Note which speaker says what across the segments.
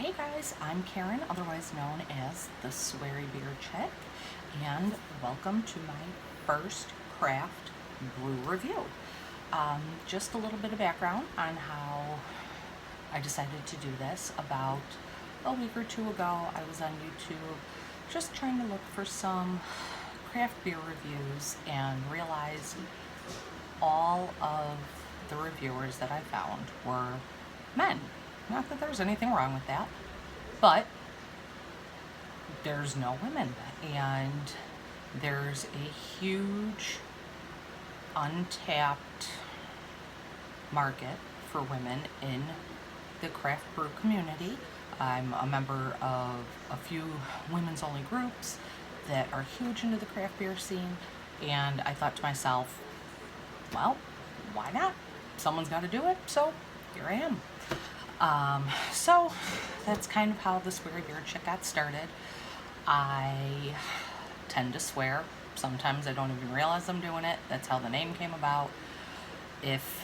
Speaker 1: Hey guys, I'm Karen, otherwise known as the Sweary Beer Chick, and welcome to my first craft brew review. Just a little bit of background on how I decided to do this. About a week or two ago, I was on YouTube just trying to look for some craft beer reviews and realized all of the reviewers that I found were men. Not that there's anything wrong with that, but there's no women, and there's a huge untapped market for women in the craft brew community. I'm a member of a few women's only groups that are huge into the craft beer scene, and I thought to myself, well, why not? Someone's got to do it, so here I am. So that's kind of how the Sweary Beer Chick got started. I tend to swear. Sometimes I don't even realize I'm doing it. That's how the name came about. If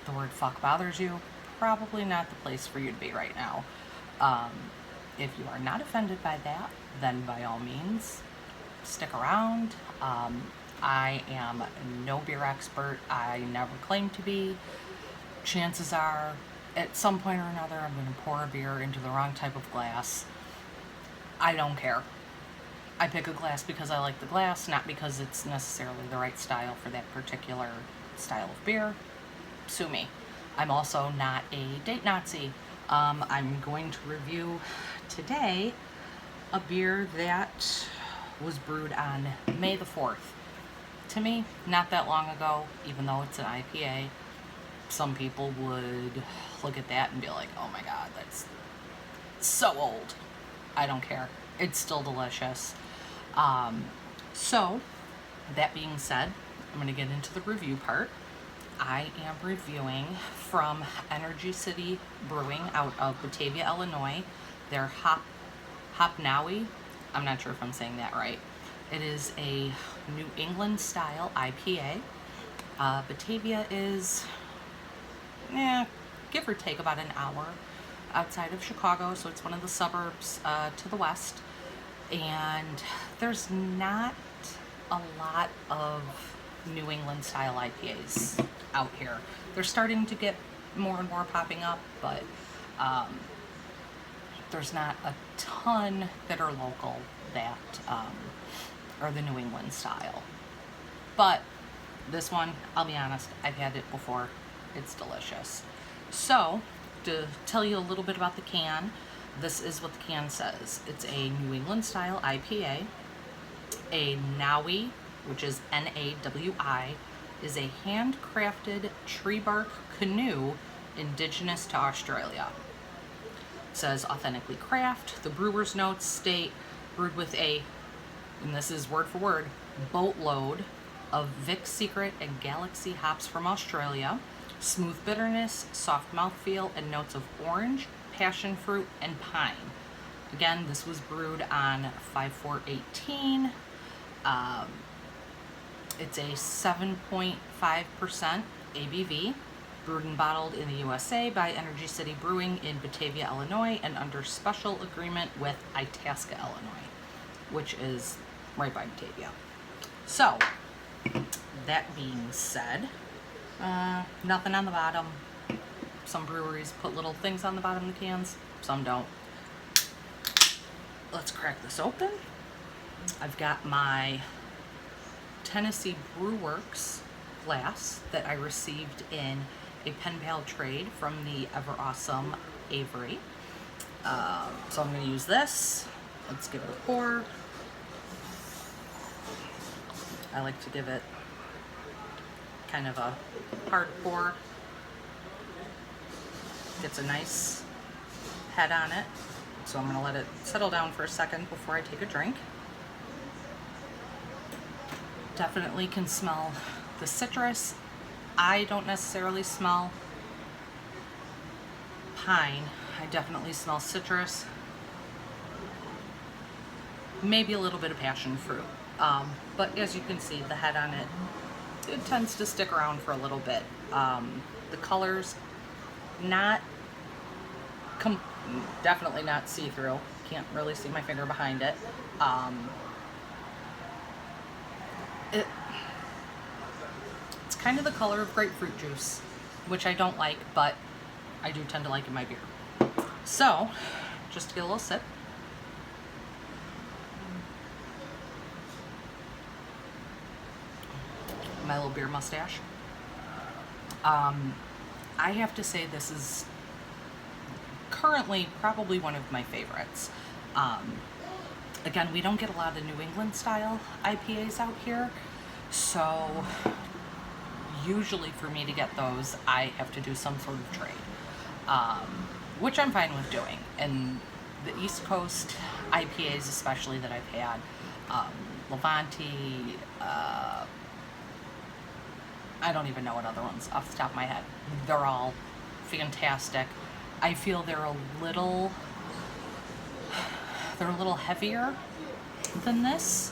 Speaker 1: the word fuck bothers you, probably not the place for you to be right now. If you are not offended by that, then by all means, stick around. I am no beer expert. I never claim to be. Chances are, at some point or another, I'm going to pour a beer into the wrong type of glass. I don't care. I pick a glass because I like the glass, not because it's necessarily the right style for that particular style of beer. Sue me. I'm also not a date Nazi. I'm going to review today a beer that was brewed on May the 4th. To me, not that long ago, even though it's an IPA. Some people would look at that and be like, oh my god, that's so old. I don't care. It's still delicious. So, that being said, I'm going to get into the review part. I am reviewing from Energy City Brewing out of Batavia, Illinois. Their Hop Nawi. I'm not sure if I'm saying that right. It is a New England style IPA. Batavia is give or take about an hour outside of Chicago, so it's one of the suburbs to the west, and there's not a lot of New England style IPAs out here. They're starting to get more and more popping up, but there's not a ton that are local that are the New England style. But this one, I'll be honest, I've had it before. It's delicious. So, to tell you a little bit about the can, this is what the can says. It's a New England style IPA. A Nawi, which is N-A-W-I, is a handcrafted tree bark canoe indigenous to Australia. It says authentically craft. The brewer's notes state brewed with a, and this is word for word, boatload of Vic's Secret and Galaxy hops from Australia. Smooth bitterness, soft mouthfeel, and notes of orange, passion fruit, and pine. Again, this was brewed on 5/4/18. It's a 7.5% ABV, brewed and bottled in the USA by Energy City Brewing in Batavia, Illinois, and under special agreement with Itasca, Illinois, which is right by Batavia. So, that being said, nothing on the bottom. Some breweries put little things on the bottom of the cans, some don't. Let's crack this open. I've got my Tennessee Brewworks glass that I received in a pen pal trade from the ever awesome Avery. So I'm going to use this. Let's give it a pour. I like to give it kind of a hard pour. Gets a nice head on it. So I'm going to let it settle down for a second before I take a drink. Definitely can smell the citrus. I don't necessarily smell pine. I definitely smell citrus. Maybe a little bit of passion fruit. But as you can see, the head on it, it tends to stick around for a little bit. The colors, not definitely not see-through. Can't really see my finger behind it. It it's kind of the color of grapefruit juice, which I don't like, but I do tend to like in my beer. So, just to get a little sip. My little beer mustache. I have to say this is currently probably one of my favorites. Again, we don't get a lot of New England style IPAs out here, so usually for me to get those, I have to do some sort of trade, which I'm fine with doing. And the East Coast IPAs especially that I've had, Levante, I don't even know what other ones off the top of my head. They're all fantastic. I feel they're a little heavier than this.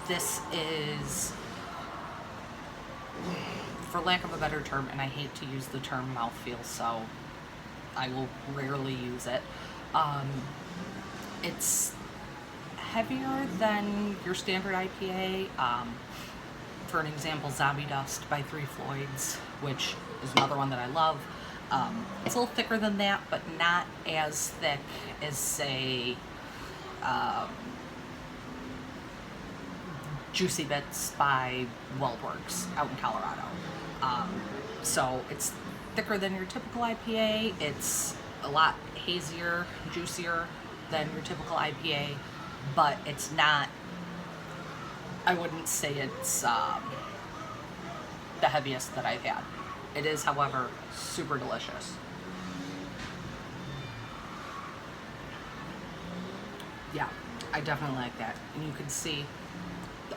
Speaker 1: This is, for lack of a better term, and I hate to use the term mouthfeel, so I will rarely use it. It's heavier than your standard IPA. For an example, Zombie Dust by Three Floyds, which is another one that I love. It's a little thicker than that, but not as thick as, say, Juicy Bits by Weldworks out in Colorado. So it's thicker than your typical IPA. It's a lot hazier, juicier than your typical IPA, but it's not, I wouldn't say it's the heaviest that I've had. It is, however, super delicious. Yeah, I definitely like that. And you can see,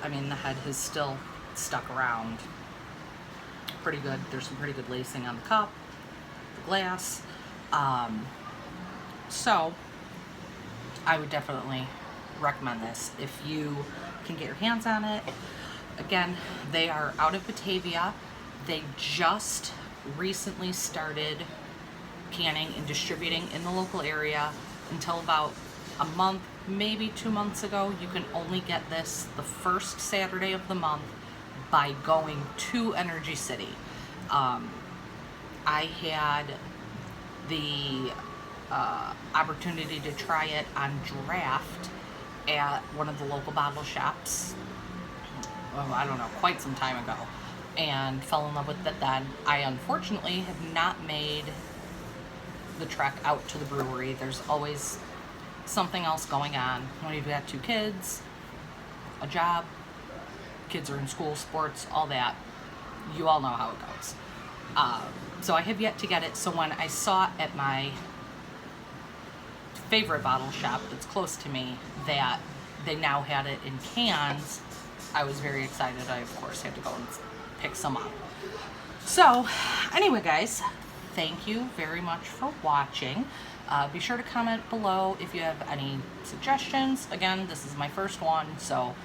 Speaker 1: I mean, the head has still stuck around pretty good. There's some pretty good lacing on the cup, the glass. So I would definitely recommend this if you can get your hands on it. Again, they are out of Batavia. They just recently started canning and distributing in the local area. Until about a month, maybe 2 months ago, you can only get this the first Saturday of the month by going to Energy City. I had the opportunity to try it on draft at one of the local bottle shops, I don't know, quite some time ago, and fell in love with it then. I unfortunately have not made the trek out to the brewery. There's always something else going on when you've got 2 kids, a job, kids are in school, sports, all that. You all know how it goes. So I have yet to get it. So when I saw it at my favorite bottle shop that's close to me that they now had it in cans, I was very excited. I, of course, had to go and pick some up. So anyway, guys, thank you very much for watching. Be sure to comment below if you have any suggestions. Again, this is my first one, so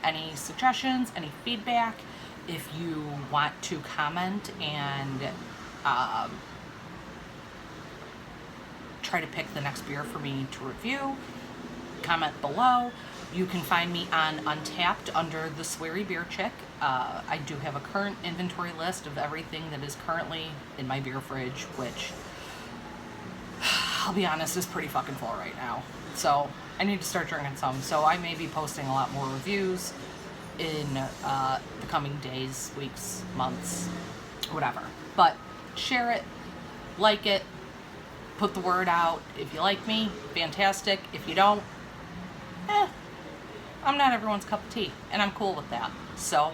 Speaker 1: any suggestions, any feedback. If you want to comment and try to pick the next beer for me to review, comment below. You can find me on Untappd under the Sweary Beer Chick. I do have a current inventory list of everything that is currently in my beer fridge, which, I'll be honest, is pretty fucking full right now. So I need to start drinking some. So I may be posting a lot more reviews in the coming days, weeks, months, whatever. But share it, like it, put the word out. If you like me, fantastic. If you don't, I'm not everyone's cup of tea, and I'm cool with that. So